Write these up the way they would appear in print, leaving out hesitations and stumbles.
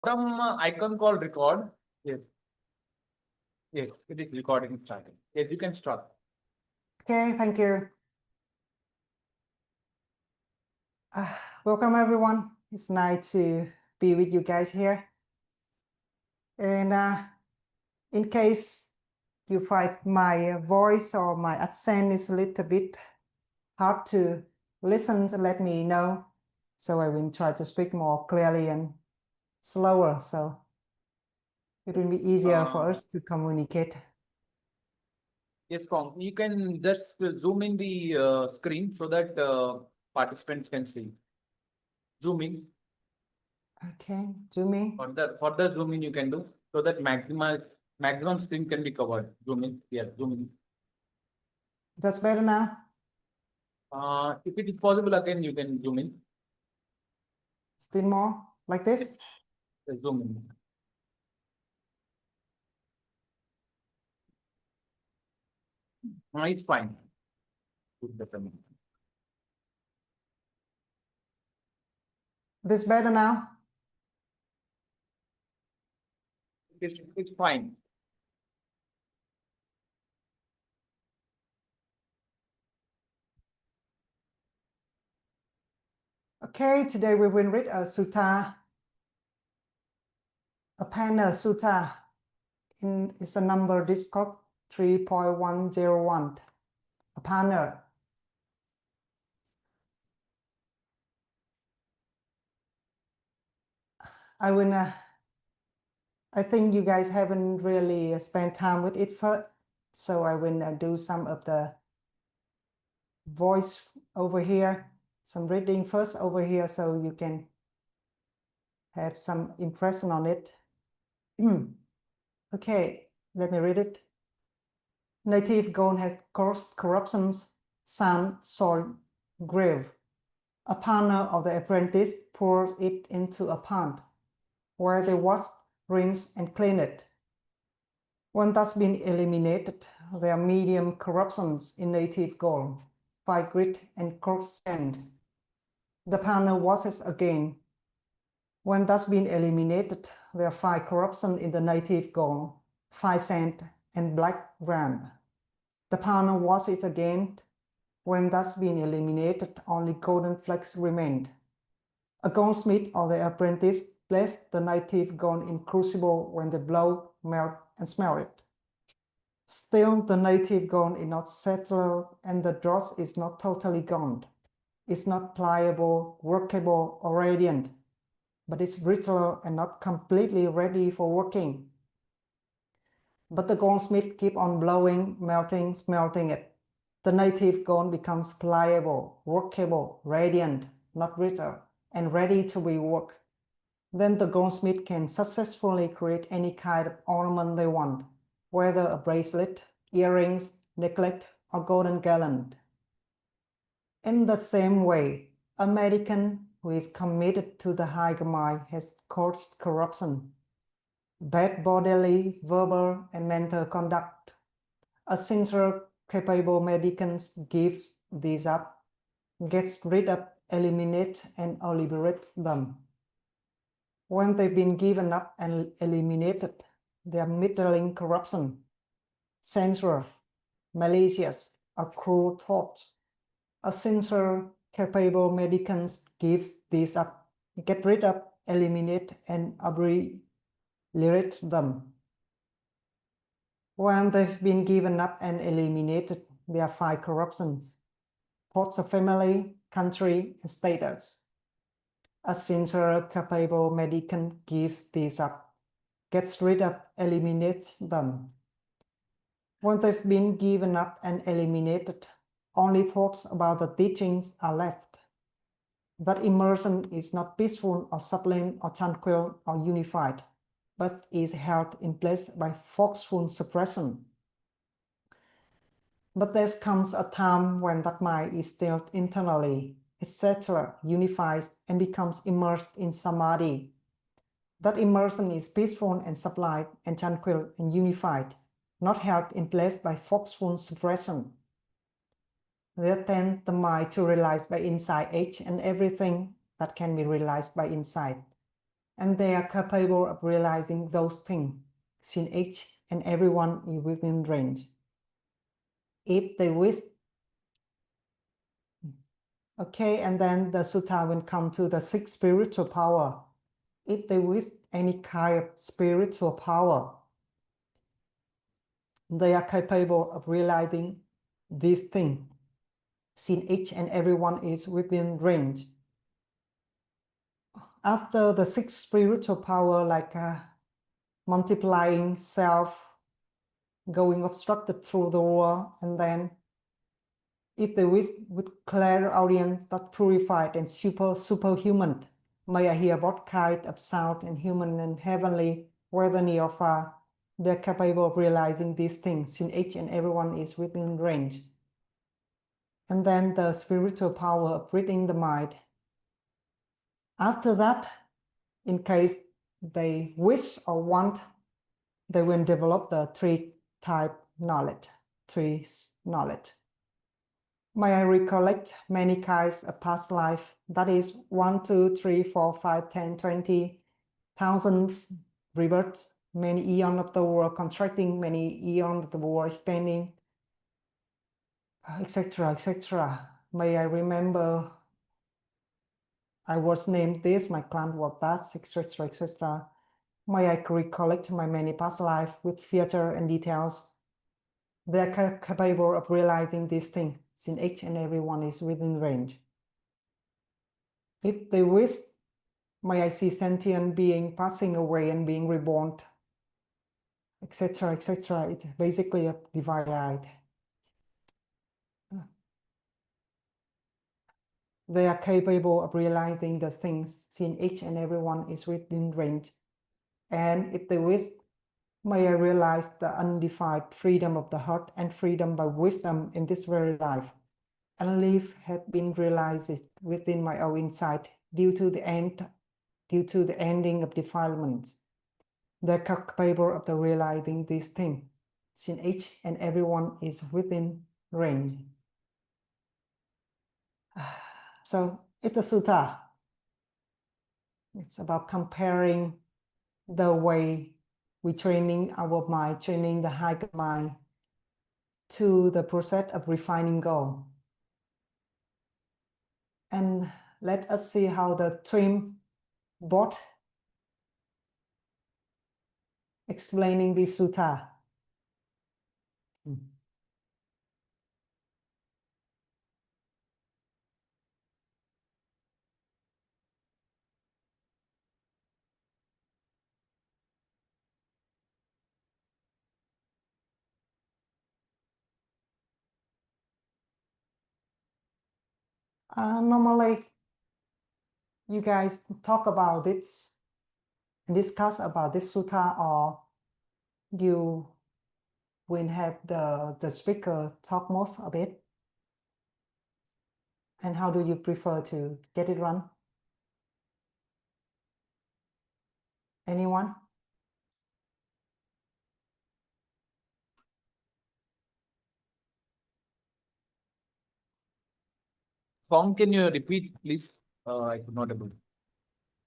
Some icon called record. Yes. Yes, it is recording starting. Yes, you can start. Okay, thank you. Welcome everyone. It's nice to be with you guys here. And in case you find my voice or my accent is a little bit hard to listen, let me know. So I will try to speak more clearly and slower. So it will be easier for us to communicate. Yes, Cong. You can just zoom in the screen so that participants can see. Zoom in. Okay, zoom in. Further zoom in you can do so that maximum screen can be covered. Zoom in. Yeah, zoom in. That's better now. If it is possible, again you can zoom in. Still more like this. Yes, zoom in. It's fine. This better now. It's fine. Okay, today we will read a sutta, a panel sutta. It's a number discourse 3.101, a panel. I think you guys haven't really spent time with it first, so I will do some of the voice over here, some reading first over here, so you can have some impression on it. Okay, let me read it. Native gold has caused corruptions, sand, soil, grave. A partner of the apprentice pours it into a pond, where they wash, rinse, and clean it. When that's been eliminated, there are medium corruptions in native gold, fine grit and coarse sand. The partner washes again. When that's been eliminated, there are fine corruption in the native gold, fine sand, and black ground. The partner washes again. When that's been eliminated, only golden flakes remained. A goldsmith or the apprentice placed the native gold in crucible when they blow, melt, and smelt it. Still, the native gold is not settled and the dross is not totally gone. It's not pliable, workable, or radiant, but it's brittle and not completely ready for working. But the goldsmith keep on blowing, melting, smelting it. The native gold becomes pliable, workable, radiant, not brittle, and ready to be worked. Then the goldsmith can successfully create any kind of ornament they want, whether a bracelet, earrings, necklace, or golden garland. In the same way, a mendicant who is committed to the higher mind has caused corruption, bad bodily, verbal, and mental conduct. A sincere, capable mendicant gives these up, gets rid of, eliminates, and liberates them. When they've been given up and eliminated, they are middling corruption, sensual, malicious, or cruel thoughts. A sincere, capable mendicant gives these up, get rid of, eliminate, and obliterate them. When they've been given up and eliminated, there are 5 corruptions: thoughts of family, country, and status. A sincere, capable mendicant gives these up, gets rid of, eliminates them. When they've been given up and eliminated, only thoughts about the teachings are left. That immersion is not peaceful or sublime or tranquil or unified, but is held in place by forceful suppression. But there comes a time when that mind is stilled internally, is settled, unifies, and becomes immersed in samadhi. That immersion is peaceful and sublime and tranquil and unified, not held in place by forceful suppression. There tends the mind to realize by insight each and everything that can be realized by insight. and they are capable of realizing those things, since each and everyone is within range. If they wish. Okay, and then the sutta will come to the sixth spiritual power. If they wish any kind of spiritual power, they are capable of realizing these things, since each and everyone is within range. After the sixth spiritual power, like multiplying self, going obstructed through the world, and then if they wish with clear audience that purified and superhuman, may I hear what kind of sound and human and heavenly, whether near or far, they're capable of realizing these things, since each and everyone is within range. And then the spiritual power of reading the mind. After that, in case they wish or want, they will develop the three type knowledge, three knowledge. May I recollect many kinds of past life, that is 1, 2, 3, 4, 5, 10, 20, thousands rebirths, many eons of the world contracting, many eons of the world expanding, etc., etc. May I remember I was named this, my clan was that, etc., etc. May I recollect my many past life with feature and details. They are capable of realizing these things, since each and everyone is within range. If they wish, may I see sentient being passing away and being reborn, etc., etc. It's basically a divine right. They are capable of realizing the things, since each and everyone is within range. And if they wish, may I realize the undefined freedom of the heart and freedom by wisdom in this very life. And life have been realized within my own insight due to the ending of defilements. They're capable of the realizing these things, since each and everyone is within range. So it's a sutta. It's about comparing the way we training our mind, training the higher mind, to the process of refining gold. And let us see how the TWIMBot explaining this sutta. Normally, you guys talk about this, discuss about this sutta, or you will have the speaker talk most of it? And how do you prefer to get it run? Anyone? Cong, can you repeat, please? I could not able.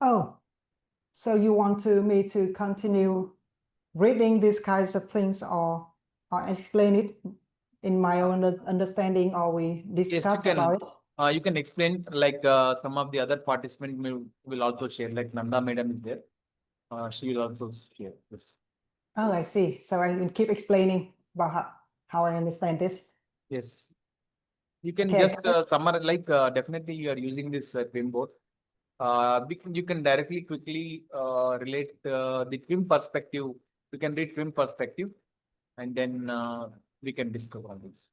Oh, so you want me to continue reading these kinds of things, or explain it in my own understanding, or we discuss about it? You can explain, like some of the other participants will also share, like Nanda Madam is there. She will also share this. Oh, I see. So I will keep explaining about how I understand this. Yes. You can Okay, just summarize, like definitely you are using this TWIMBot. You can directly quickly relate the TWIM perspective. You can read TWIM perspective, and then we can discuss on this.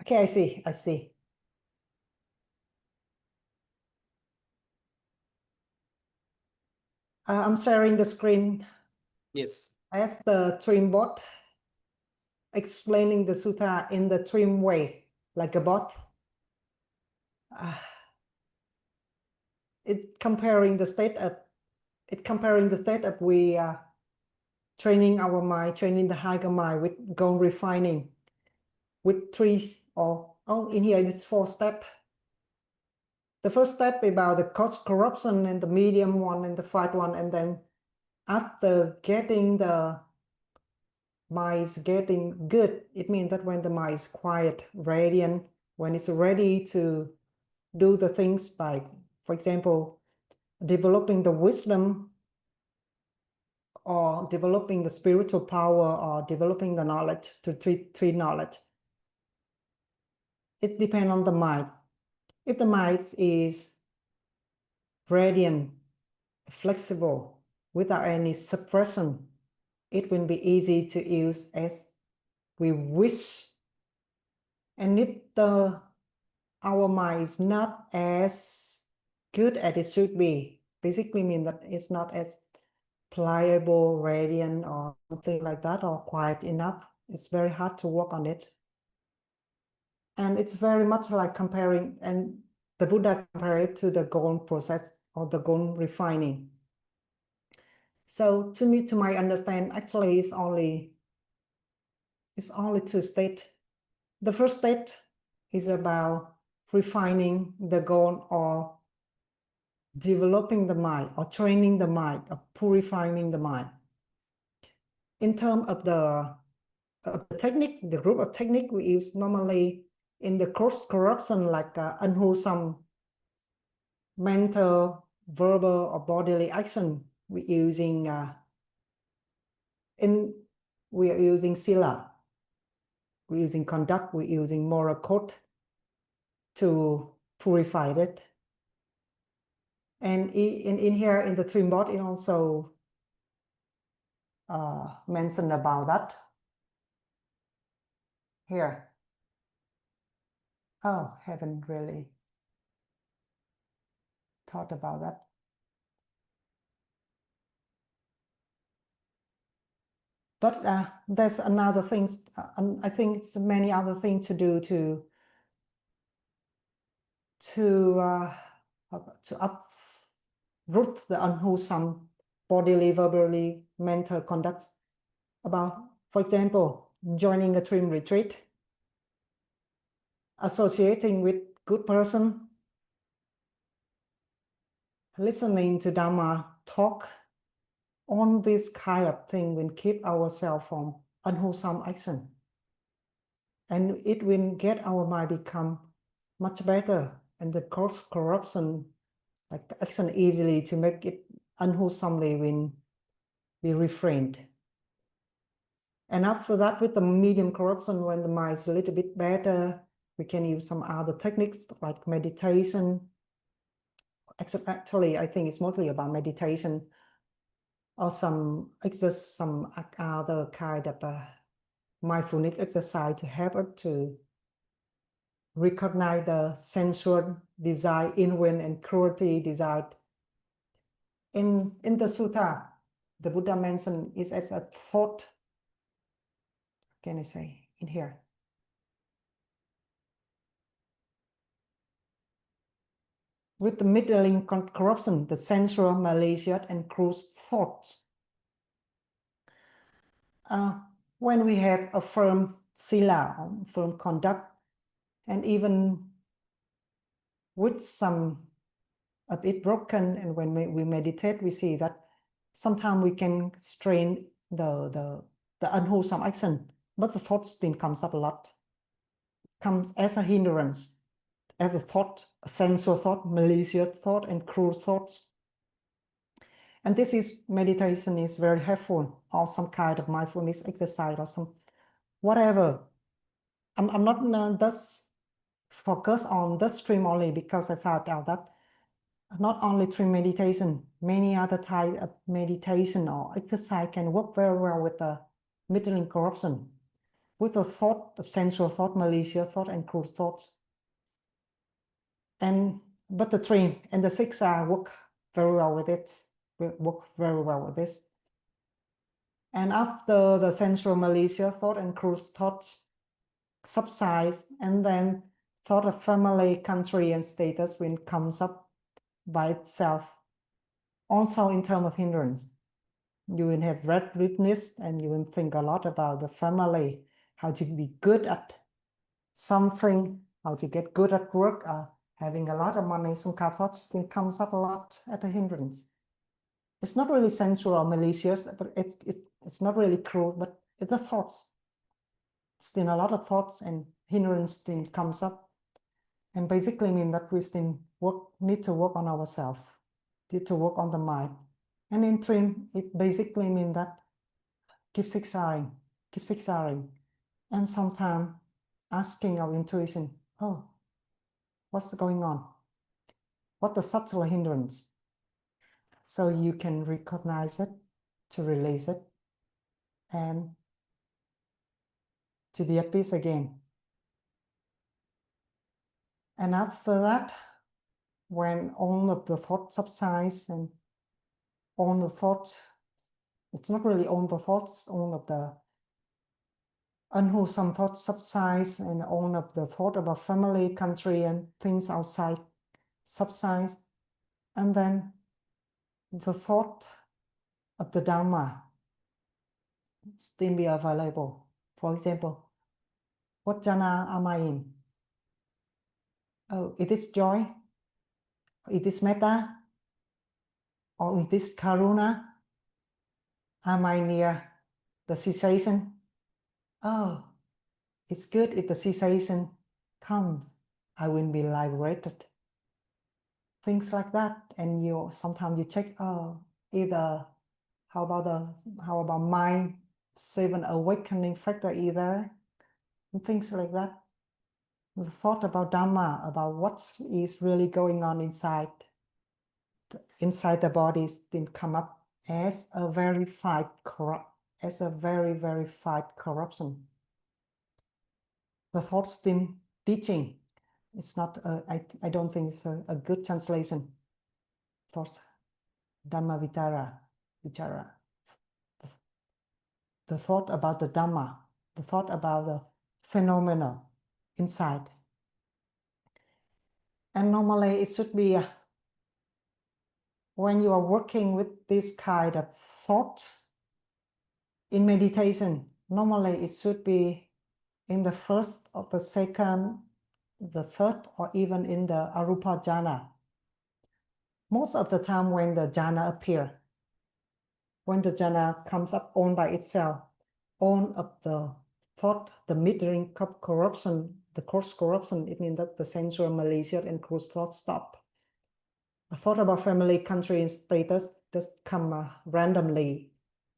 Okay, I see. I see. I'm sharing the screen. Yes. As the TWIMBot explaining the sutta in the TWIM way, like a bot. It comparing the state of we training our mind, training the higher mind with goal refining, with three, or in here it's 4 steps. The first step about the coarse corruption and the medium one and the fine one, and then after getting the mind getting good, it means that when the mind is quiet, radiant, when it's ready to do the things by, for example, developing the wisdom or developing the spiritual power or developing the knowledge to treat knowledge. It depends on the mind. If the mind is radiant, flexible, without any suppression, it will be easy to use as we wish. And if our mind is not as good as it should be, basically mean that it's not as pliable, radiant, or something like that, or quiet enough, it's very hard to work on it. And it's very much like comparing, and the Buddha compared it to the gold process or the gold refining. So to me, to my understanding, actually it's only two states. The first state is about refining the gold or developing the mind or training the mind or purifying the mind. In terms of the technique, the group of technique we use normally in the coarse corruption, like unwholesome mental, verbal, or bodily action, we're using sila, we're using conduct, we're using moral code to purify it. And in here in the TWIMBot, it also mentioned about that. Here. Oh, haven't really thought about that. But there's another things, I think it's many other things to do to uproot the unwholesome bodily, verbally, mental conducts. About, for example, joining a TWIM retreat, associating with good person, listening to Dhamma talk, on this kind of thing will keep ourselves from unwholesome action. And it will get our mind become much better, and the coarse corruption, like the action easily to make it unwholesomely, will be refrained. And after that, with the medium corruption, when the mind is a little bit better, we can use some other techniques like meditation. Actually, I think it's mostly about meditation, or some other kind of mindfulness exercise to help us to recognize the sensual desire, inward and cruelty desire. In the sutta, the Buddha mentioned it as a thought. Can I say in here? With the middling corruption, the sensual, malicious, and cruel thoughts. When we have a firm sila, firm conduct, and even with some a bit broken, and when we meditate, we see that sometimes we can strain the unwholesome action, but the thought still comes up a lot, comes as a hindrance, as a thought, a sensual thought, malicious thought, and cruel thoughts. And this is, meditation is very helpful, or some kind of mindfulness exercise, or some whatever. I'm not thus focus on the stream only, because I found out that not only TWIM meditation, many other type of meditation or exercise can work very well with the middling corruption, with the thought of sensual thought, malicious thought, and cruel thoughts. But the TWIM and the 6 work very well with it. Work very well with this. And after the sensual, malicious thought and cruel thoughts subside, and then thought of family, country, and status will comes up by itself. Also in terms of hindrance, you will have restlessness, and you will think a lot about the family, how to be good at something, how to get good at work, having a lot of money, some kind of thoughts then comes up a lot at a hindrance. It's not really sensual or malicious, but it's not really cruel, but it's the thoughts. Still a lot of thoughts and hindrance then comes up. And basically mean that we still need to work on ourselves, need to work on the mind. And in TWIM, it basically means that keep exploring, and sometimes asking our intuition, oh, what's going on? What the subtle hindrance? So you can recognize it, to release it, and to be at peace again. And after that, when all of the thoughts subsides and all the thoughts, it's not really all the thoughts, all of the unwholesome thoughts subsides and all of the thought about family, country, and things outside subsides. And then the thought of the Dharma still be available. For example, what jhana am I in? Oh, it is joy? It is metta? Or it is karuna? Am I near the cessation? Oh, it's good if the cessation comes. I will be liberated. Things like that. And sometimes you check, oh, either how about mind, 7 awakening factor either, and things like that. The thought about Dhamma, about what is really going on inside the bodies, didn't come up as a verified corruption. The thoughts didn't teaching. It's not. I don't think it's a good translation. Thoughts, Dhamma vichara. The thought about the Dhamma, the thought about the phenomena inside. And normally it should be when you are working with this kind of thought in meditation, normally it should be in the first or the second, the third, or even in the arupa jhana. Most of the time when the jhana appear, when the jhana comes up all by itself, all of the thought, the mid-range corruption, the coarse corruption, it means that the sensual, malicious, and cruel thoughts stop. A thought about family, country, and status just come randomly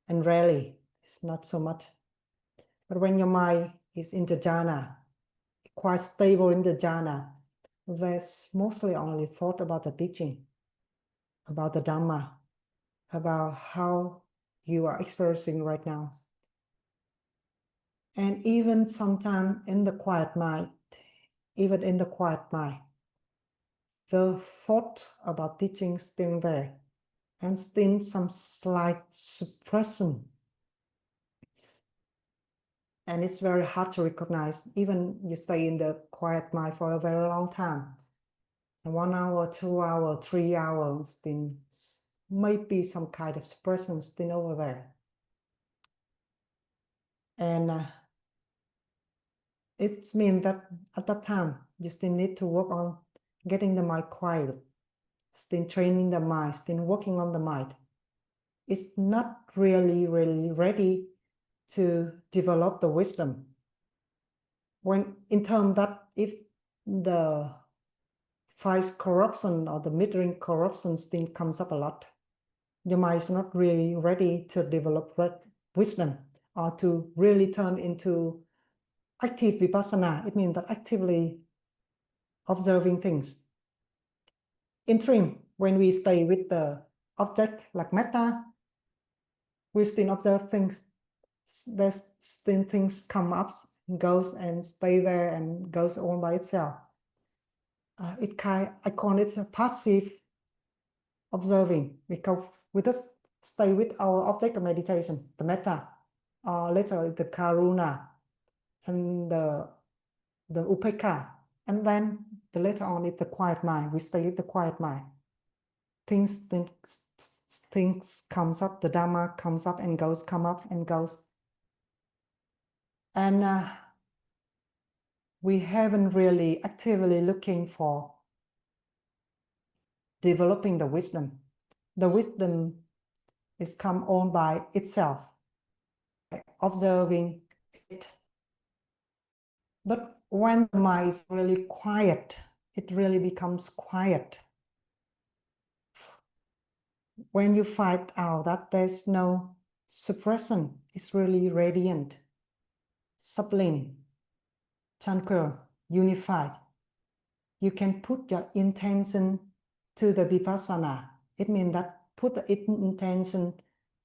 and rarely. It's not so much. But when your mind is in the jhana, quite stable in the jhana, there's mostly only thought about the teaching, about the Dhamma, about how you are experiencing right now. And even sometimes in the quiet mind, the thought about teaching still there, and still some slight suppression. And it's very hard to recognize, even you stay in the quiet mind for a very long time. 1 hour, 2 hours, 3 hours, then maybe some kind of suppression still over there. And it means that at that time, you still need to work on getting the mind quiet, still training the mind, still working on the mind. It's not really ready to develop the wisdom. When in terms that if the vice corruption or the mid-range corruption still comes up a lot, your mind is not really ready to develop wisdom or to really turn into active vipassana. It means that actively observing things. In TWIM, when we stay with the object like metta, we still observe things. There's still things come up, goes and stay there and goes on by itself. I call it a passive observing, because we just stay with our object of meditation, the metta, or later the karuna and the upekkha, and then later on it's the quiet mind. We stay with the quiet mind. Things comes up, the Dhamma comes up and goes, come up and goes. And we haven't really actively looking for developing the wisdom. The wisdom is come on by itself, observing it. But when the mind is really quiet, it really becomes quiet. When you find out that there's no suppression, it's really radiant, sublime, tranquil, unified. You can put your intention to the vipassana. It means that put the intention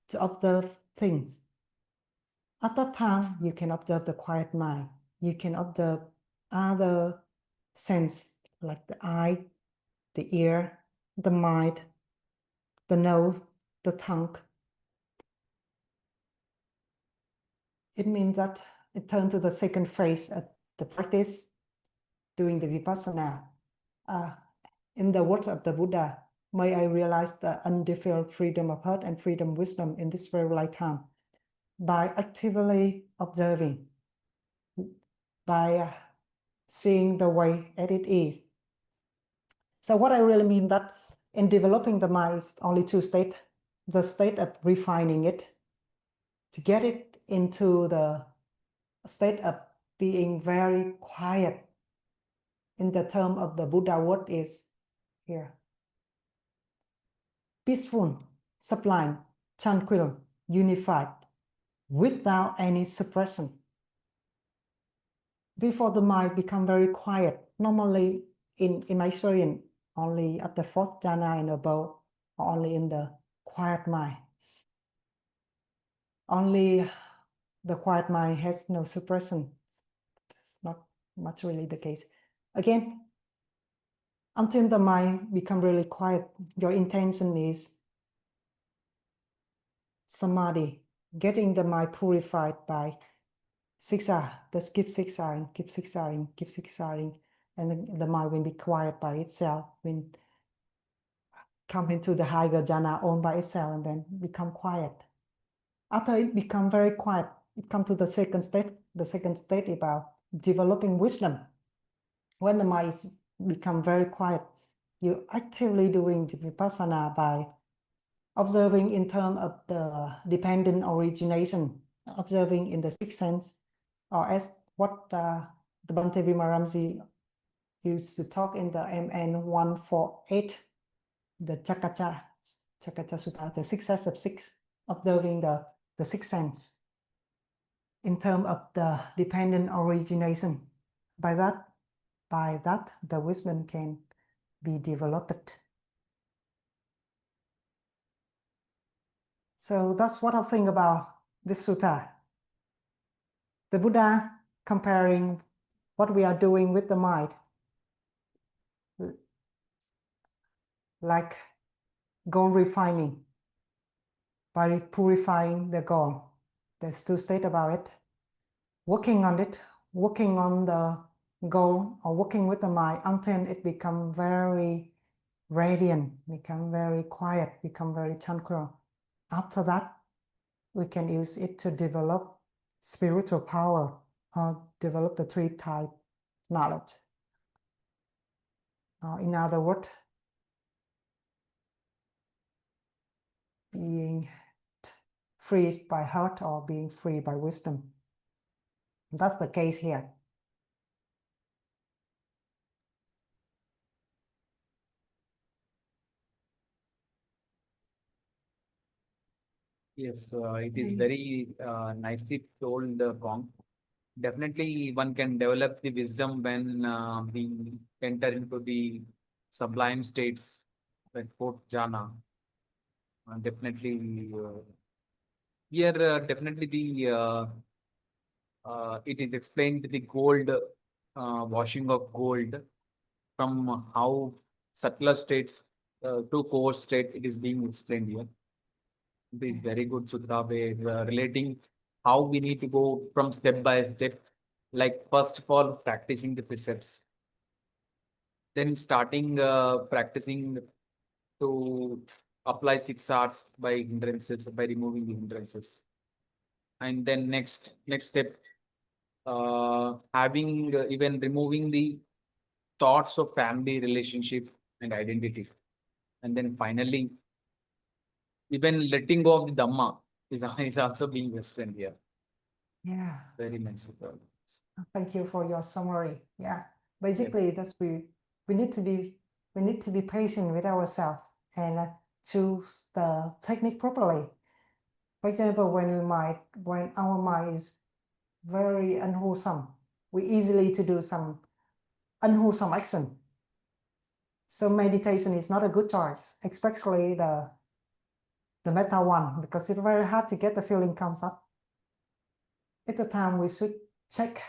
to observe things. At that time, you can observe the quiet mind. You can observe other sense like the eye, the ear, the mind, the nose, the tongue. It means that it turns to the second phase of the practice, doing the vipassana. In the words of the Buddha, may I realize the undefiled freedom of heart and freedom of wisdom in this very lifetime by actively observing, by seeing the way as it is. So what I really mean that in developing the mind is only two states. The state of refining it, to get it into the state of being very quiet. In the term of the Buddha word is here. Peaceful, sublime, tranquil, unified, without any suppression. Before the mind become very quiet, normally in my experience, only at the fourth jhana and above, or only in the quiet mind. Only the quiet mind has no suppression. It's not much really the case. Again, until the mind become really quiet, your intention is samadhi, getting the mind purified by siksha. Just keep siksaing, keep siksaing, keep siksaing, and then the mind will be quiet by itself, will come into the higher jhana all by itself and then become quiet. After it become very quiet, it comes to the second state. The second state is about developing wisdom. When the mind is become very quiet, you actively doing the vipassana by observing in terms of the dependent origination, observing in the sixth sense, or as what the Bhante Vimalaramsi used to talk in the MN 148, the Chakacha Sutta, the sixth sense of six, observing the sixth sense in terms of the dependent origination. By that, the wisdom can be developed. So that's what I think about this sutta. The Buddha comparing what we are doing with the mind, like gold refining, by purifying the gold. There's two states about it. Working on it, working on the goal, or working with the mind until it become very radiant, become very quiet, become very tranquil. After that, we can use it to develop spiritual power or develop the three type knowledge. In other words, being free by heart or being free by wisdom. That's the case here. Yes, it is very nicely told, Cong. Definitely, one can develop the wisdom when we enter into the sublime states, like fourth jhana. Definitely, here, definitely it is explained the gold, washing of gold from how subtler states to coarse state. It is being explained here. It is very good sutta way relating how we need to go from step by step. Like first of all, practicing the precepts, then starting practicing to apply 6 hours by hindrances, by removing the hindrances, and then next step, having even removing the thoughts of family relationship and identity. And then finally, even letting go of the Dhamma is also being Western here. Yeah. Very nice. Thank you for your summary. Yeah. Basically, that's we need to be patient with ourselves and choose the technique properly. For example, when our mind is very unwholesome, we easily to do some unwholesome action. So meditation is not a good choice, especially the metta one, because it's very hard to get the feeling comes up. At the time, we should check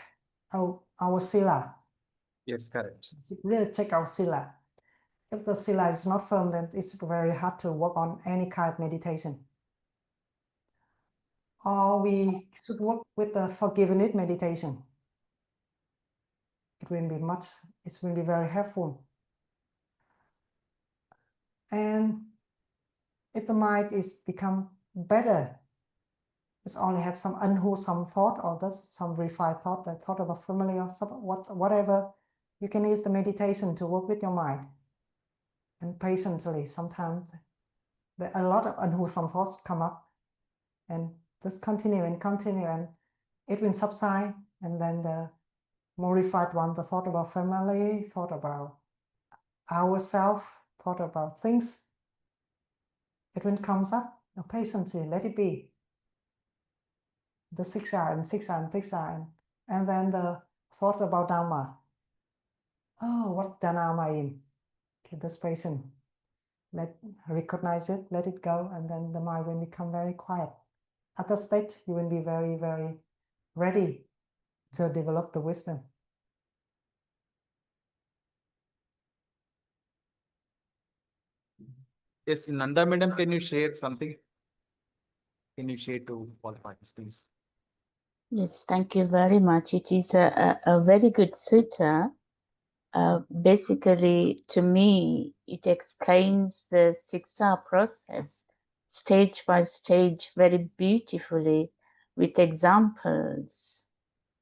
our sila. Yes, correct. We should really check our sila. If the sila is not firm, then it's very hard to work on any kind of meditation. Or we should work with the forgiveness meditation. It will be very helpful. And if the mind is become better, it's only have some unwholesome thought or that's some refined thought, the thought of a family or some, whatever, you can use the meditation to work with your mind. And patiently, sometimes a lot of unwholesome thoughts come up, and just continue and it will subside. And then the more refined one, the thought about family, thought about ourselves, thought about things, it will comes up. Patiently, let it be. The 6 eye and 6 eye and 6 eye. And then the thought about Dharma. Oh, what Dharma am I in? Okay, this patient. Recognize it, let it go, and then the mind will become very quiet. At that stage, you will be very, very ready to develop the wisdom. Yes, Nanda Madam, can you share something? Can you share to all participants? Yes, thank you very much. It is a very good sutta. Basically, to me, it explains the Siksha process stage by stage very beautifully with examples.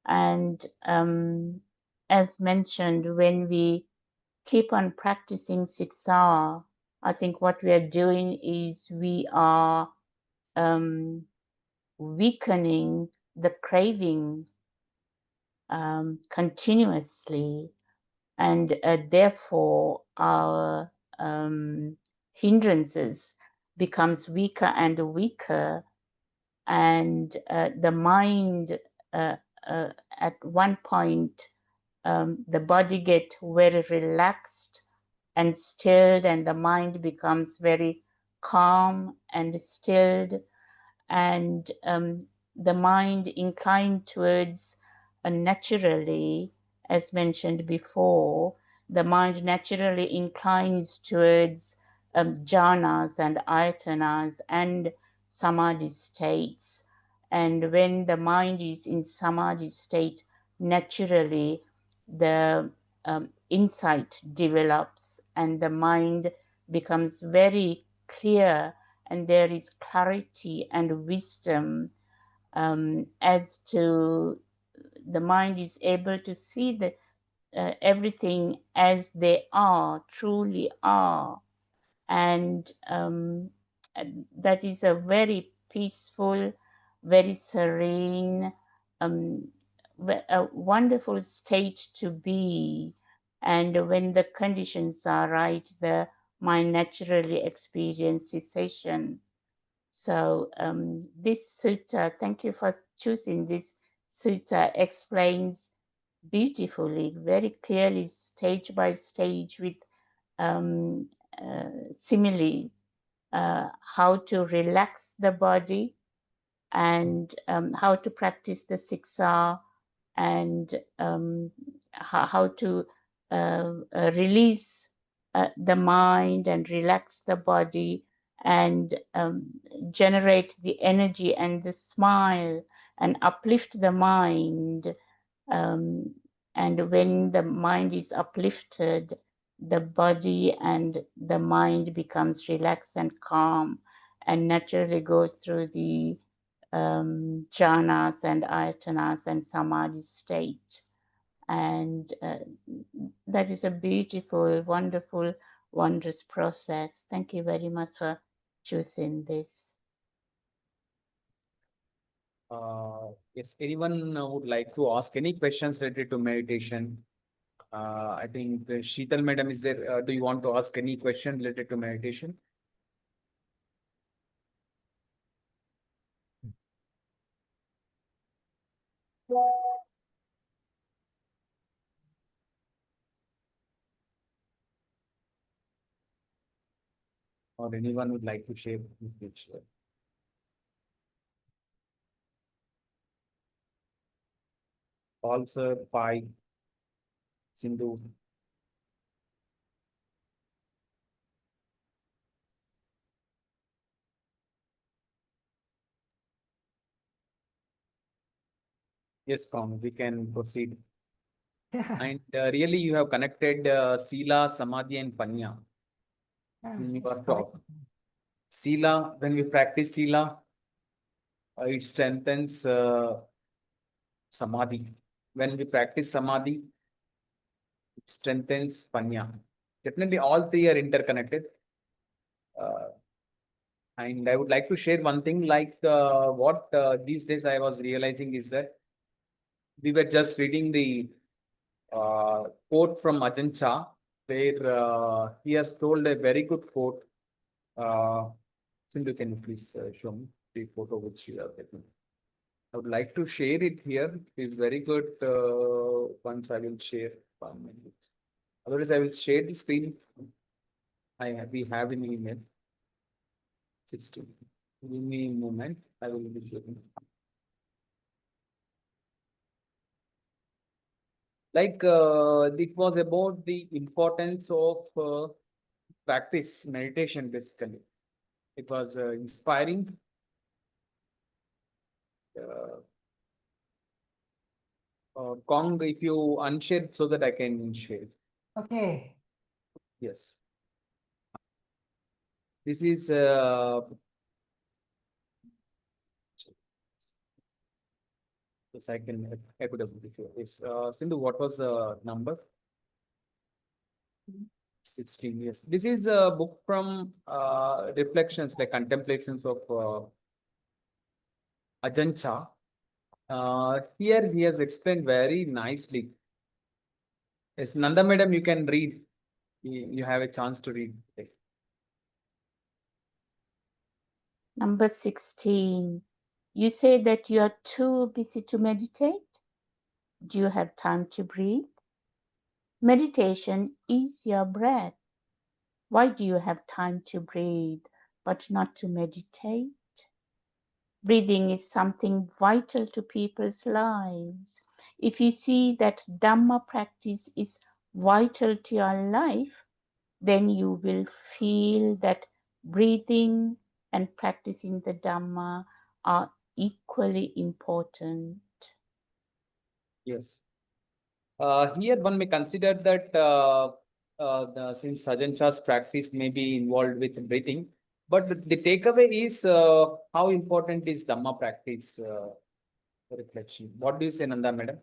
And as mentioned, when we keep on practicing Siksha, I think what we are doing is we are weakening the craving continuously, and therefore our hindrances becomes weaker and weaker, and the mind at one point the body get very relaxed and stilled, and the mind becomes very calm and stilled, and the mind inclined towards naturally, as mentioned before, the mind naturally inclines towards jhanas and ayatanas and samadhi states. And when the mind is in samadhi state, naturally the insight develops and the mind becomes very clear, and there is clarity and wisdom as to the mind is able to see the everything as they are, truly are, and that is a very peaceful, very serene, a wonderful state to be. And when the conditions are right, the mind naturally experiences cessation. So this sutta, thank you for choosing this sutta, explains beautifully, very clearly, stage by stage with simile, how to relax the body and how to practice the Siksha, and how to release the mind and relax the body, and generate the energy and the smile and uplift the mind. And when the mind is uplifted, the body and the mind becomes relaxed and calm, and naturally goes through the jhanas and ayatanas and samadhi state. And that is a beautiful, wonderful wondrous process. Thank you very much for choosing this. Yes, anyone would like to ask any questions related to meditation? I think Sheetal madam is there. Do you want to ask any question related to meditation? Or anyone would like to share this picture? Also, Pi, Sindhu. Yes, Cong, we can proceed. Yeah. And really, you have connected Sila, Samadhi, and Panya in It's your quite- talk. Sila, when we practice Sila, it strengthens Samadhi. When we practice Samadhi, it strengthens Panya. Definitely, all three are interconnected. And I would like to share one thing like what these days I was realizing is that we were just reading the quote from Ajahn Chah, where he has told a very good quote. Sindhu, can you please show me the photo which you have taken? I would like to share it here. It's very good. Once I will share. 1 minute. Otherwise, I will share the screen. We have an email. 16. Give me a moment. I will be sharing. Like it was about the importance of practice meditation. Basically, it was inspiring. Kong, if you unshare so that I can share. Okay. Yes. This is yes, I could have before. Yes, Sindhu, what was the number? 16 years. This is a book from reflections, like contemplations of Ajahn Chah. Here he has explained very nicely. Yes, Nanda madam, you can read. You have a chance to read. Number 16. You say that you are too busy to meditate. Do you have time to breathe? Meditation is your breath. Why do you have time to breathe but not to meditate? Breathing is something vital to people's lives. If you see that Dhamma practice is vital to your life, then you will feel that breathing and practicing the Dhamma are equally important. Yes. Here one may consider that since Ajahn Chah's practice may be involved with breathing, but the takeaway is how important is Dhamma practice reflection. What do you say, Nanda madam?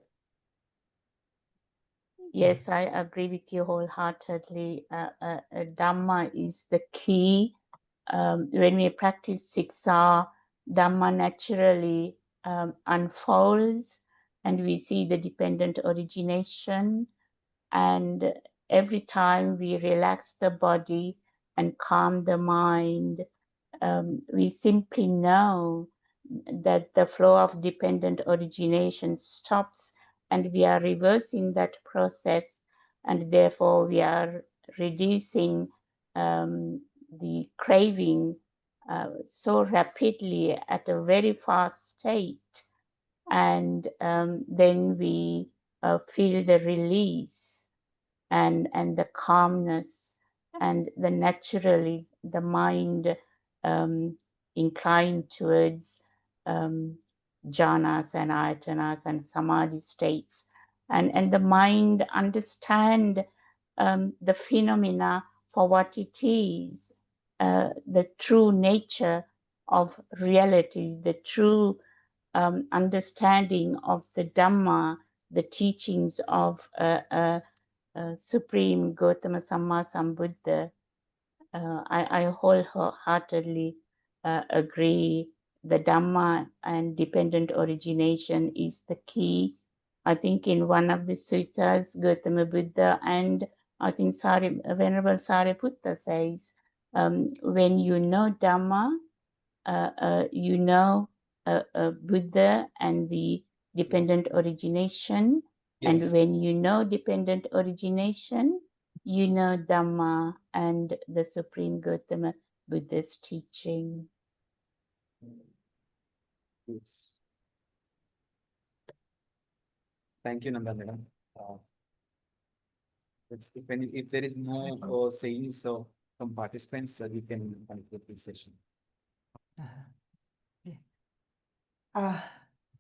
Yes, I agree with you wholeheartedly. Dhamma is the key. When we practice Siksha, Dhamma naturally unfolds and we see the dependent origination. And every time we relax the body and calm the mind, we simply know that the flow of dependent origination stops and we are reversing that process, and therefore we are reducing the craving so rapidly at a very fast state, and then we feel the release and the calmness, and the naturally the mind inclined towards jhanas and ayatanas and samadhi states, and the mind understand the phenomena for what it is, the true nature of reality, the true understanding of the Dhamma, the teachings of Supreme Gautama Samma Sambuddha. I wholeheartedly agree. The Dhamma and dependent origination is the key. I think in one of the suttas, Gautama Buddha and I think Venerable Sariputta says, when you know Dhamma, you know Buddha and the dependent origination. Yes. And when you know dependent origination, you know Dhamma and the Supreme Gautama Buddha's teaching. Yes. Thank you, Nanda Madam. If there is no sayings from participants, we can conclude this session.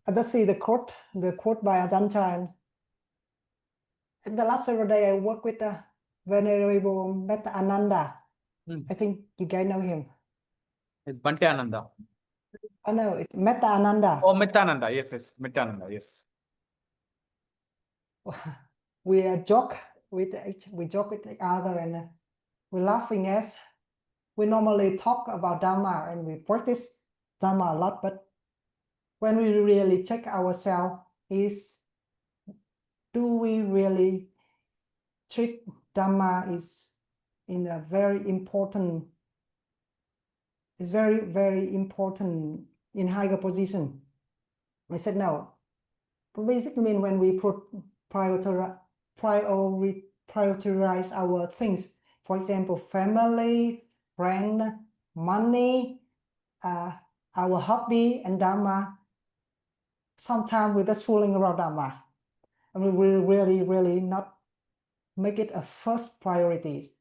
Let's see the quote by Ajahn Chah. In the last several days, I worked with Venerable Metta Ananda. I think you guys know him. It's Bhante Ananda. Oh no, it's Metta Ananda. Oh, Mettananda. Yes. Mettananda. Yes. We joke with each other, and we're laughing as we normally talk about Dhamma and we practice Dhamma a lot, but when we really check ourselves, do we really treat Dhamma is in a very important, is very, very important in higher position? I said no. Basically mean when we prioritize our things, for example, family, friend, money, our hobby and Dhamma, sometimes we're just fooling around Dhamma. And we will really not make it a first priority.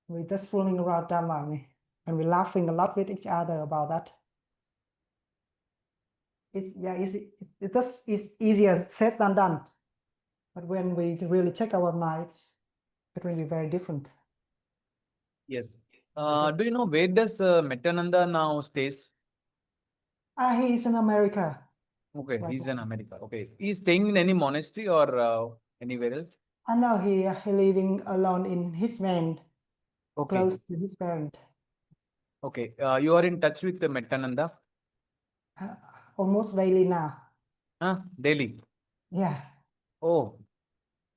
We're just fooling around Dhamma, and we're laughing a lot with each other about that. It's easier said than done. But when we really check our minds, it will be very different. Yes. Do you know where does Mettananda now stays? He's in America. Okay, Right he's now. in America. Okay. He's staying in any monastery or anywhere else? I know he living alone in his van, Okay. close to his parent. Okay. You are in touch with Mettananda? Almost daily now. Daily? Yeah. Oh.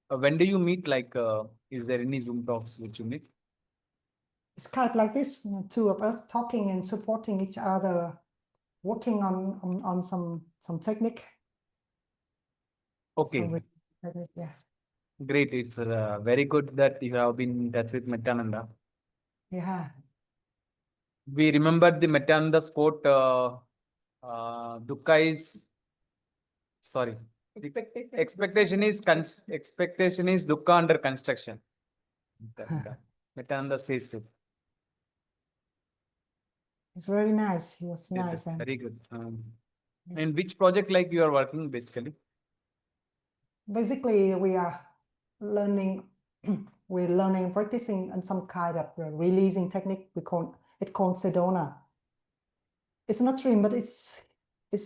When do you meet? Like, is there any Zoom talks which you meet? It's kind of like this, two of us talking and supporting each other, working on some technique. Okay. Some technique, yeah. Great. It's very good that you have been in touch with Mettananda. Yeah. We remember the Mettananda's quote, Dukkha is, sorry, expectation is Dukkha under construction. Mettananda says it. It's very nice. He was Yes, nice. And very good. And which project like you are working basically? basically, we are learning, we're learning, practicing on some kind of releasing technique. We call it called Sedona. It's not TWIM, but it's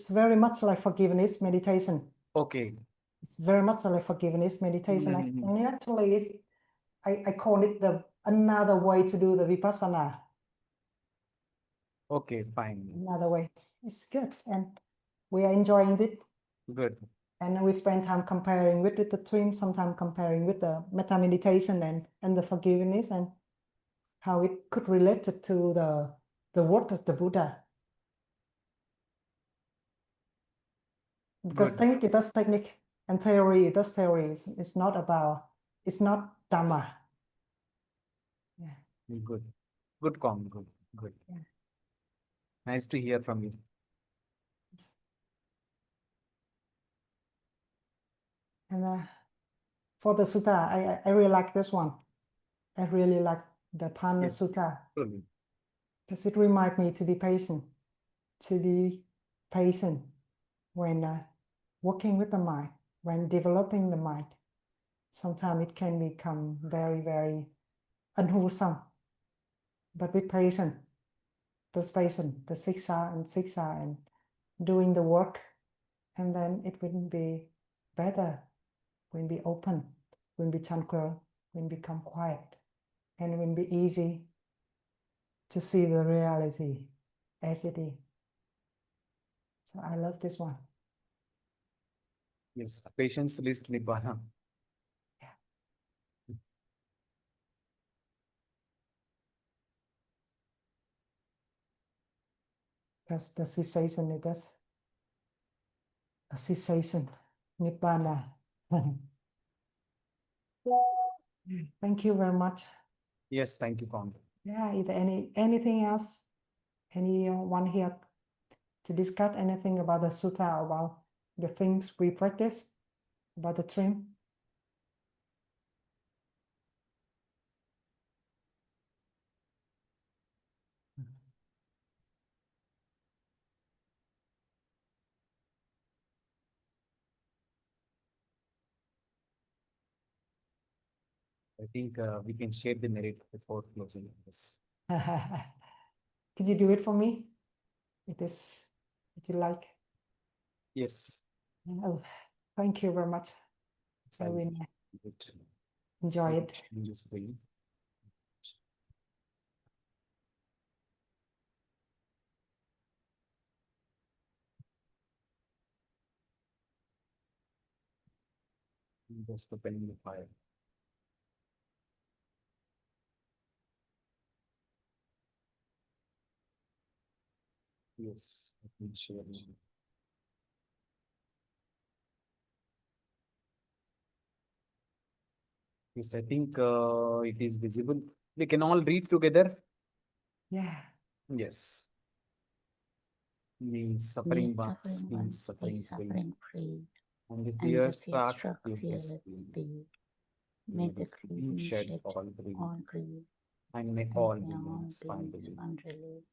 very much like forgiveness meditation. Okay. It's very much like forgiveness meditation. And actually, I call it another way to do the vipassana. Okay, fine. Another way. It's good, and we are enjoying it. Good. And we spend time comparing with the TWIM, sometimes comparing with the metta meditation and the forgiveness, and how it could relate it to the word of the Buddha. Because technique, it does technique, and theory, it does theory. It's not Dhamma. Yeah. Good. Good, Cong. Good. Yeah. Nice to hear from you. And for the sutta, I really like this one. I really like the Pana Sutta, because it reminds me to be patient, when working with the mind, when developing the mind. Sometimes it can become very, very unwholesome, but with patience, the siksha and doing the work, and then it will be better, will be open, will be tranquil, will become quiet, and will be easy to see the reality as it is. So I love this one. Yes, patience leads to Nibbana. That's the cessation, it is. A cessation, Nibbana. Thank you very much. Yes, thank you, Cong. Yeah, is there anything else? Anyone here to discuss anything about the sutta, about the things we practice, about the TWIM? I think we can share the merit before closing this. Could you do it for me? It is, would you like? Yes. Oh, thank you very much. I I'll will it. enjoy it. In this way. Just opening the file. Yes, let me share it. Yes, I think it is visible. We can all read together. Yeah. Yes. Means suffering ones, means suffering free. And the fear struck, fearless be. May the craving shed all grief. And may all beings find relief.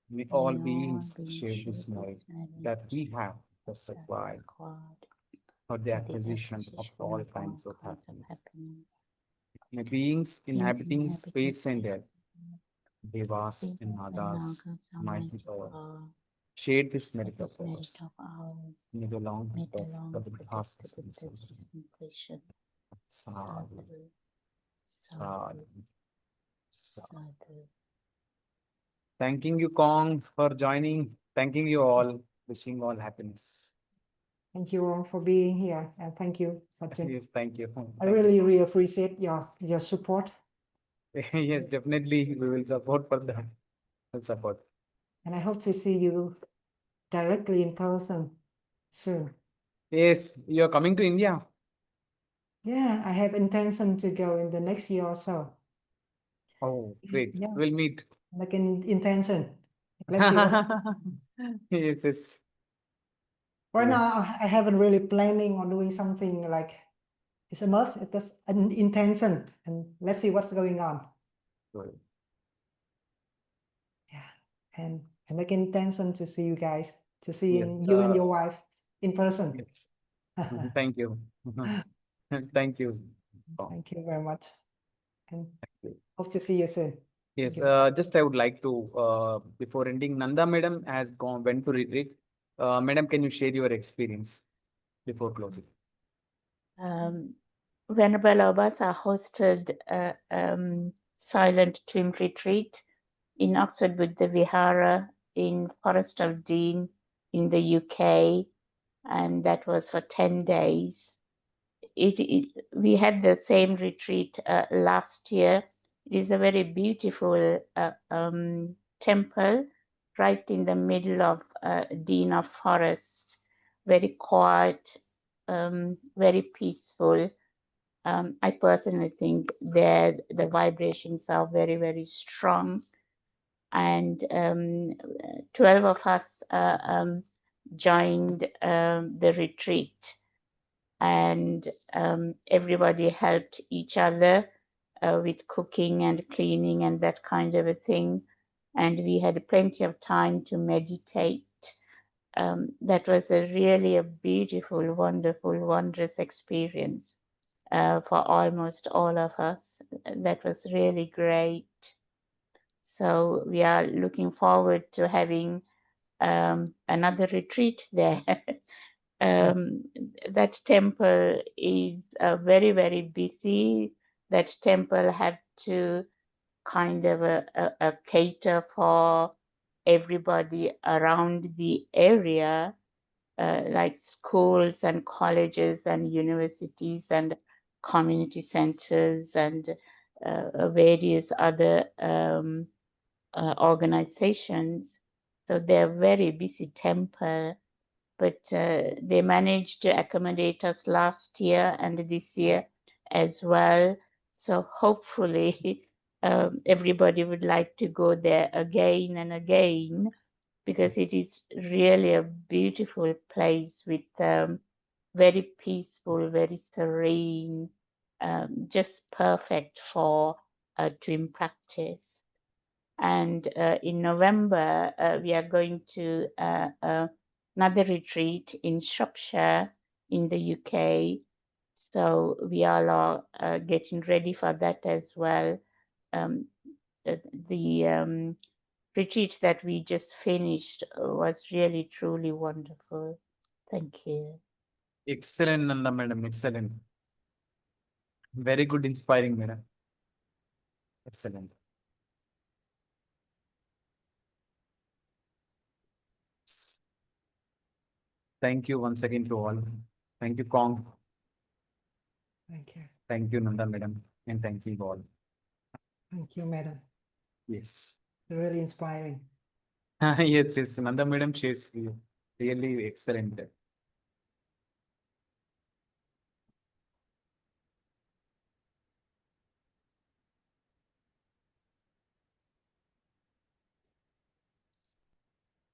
May all beings share this merit that we have thus acquired for the acquisition of all kinds of happiness. May beings inhabiting space and earth, devas and nagas, mighty power, share this merit of ours. May the long of the past sensation. Sadhu, sadhu, sadhu. Thanking you, Cong, for joining. Thanking you all. Wishing all happiness. Thank you all for being here, and thank you, Sachin. Yes, thank you. I really appreciate your support. Yes, definitely we will support for that. We'll support. And I hope to see you directly in person soon. Yes, you're coming to India. Yeah, I have intention to go in the next year or so. Oh, great. Yeah. We'll meet. Like an intention. Let's see what's Yes, yes. right Yes. now. I haven't really planning on doing something like it's a must. It's an intention, and let's see what's going on. Good. Yeah, and I make intention to see you guys, to see Yes, you and your wife in person. Yes. Thank you. Thank you. Thank you very much, and you. hope to see you soon. Yes, Thank you. just I would like to, before ending, Nanda madam has went to retreat. Madam, can you share your experience before closing? Venerable Obasa hosted a silent TWIM retreat in Oxford Buddha Vihara in Forest of Dean in the UK, and that was for 10 days. We had the same retreat last year. It is a very beautiful temple right in the middle of Dean of Forest, very quiet, very peaceful. I personally think that the vibrations are very, very strong. And 12 of us joined the retreat, and everybody helped each other with cooking and cleaning and that kind of a thing. And we had plenty of time to meditate. That was really a beautiful, wonderful, wondrous experience for almost all of us. That was really great. So we are looking forward to having another retreat there. That temple is very, very busy. That temple had to kind of a cater for everybody around the area, like schools and colleges and universities and community centers and various other organizations. So they're very busy temple, but they managed to accommodate us last year and this year as well. So hopefully everybody would like to go there again and again, because it is really a beautiful place with very peaceful, very serene, just perfect for a TWIM practice. And in November, we are going to another retreat in Shropshire in the UK. So we all are getting ready for that as well. The retreat that we just finished was really, truly wonderful. Thank you. Excellent, Nanda madam. Excellent. Very good, inspiring, madam. Excellent. Thank you once again to all. Thank you, Cong. Thank you. Thank you, Nanda madam. And thank you all. Thank you, madam. Yes. Really inspiring. Yes, yes. Nanda madam, she is really excellent.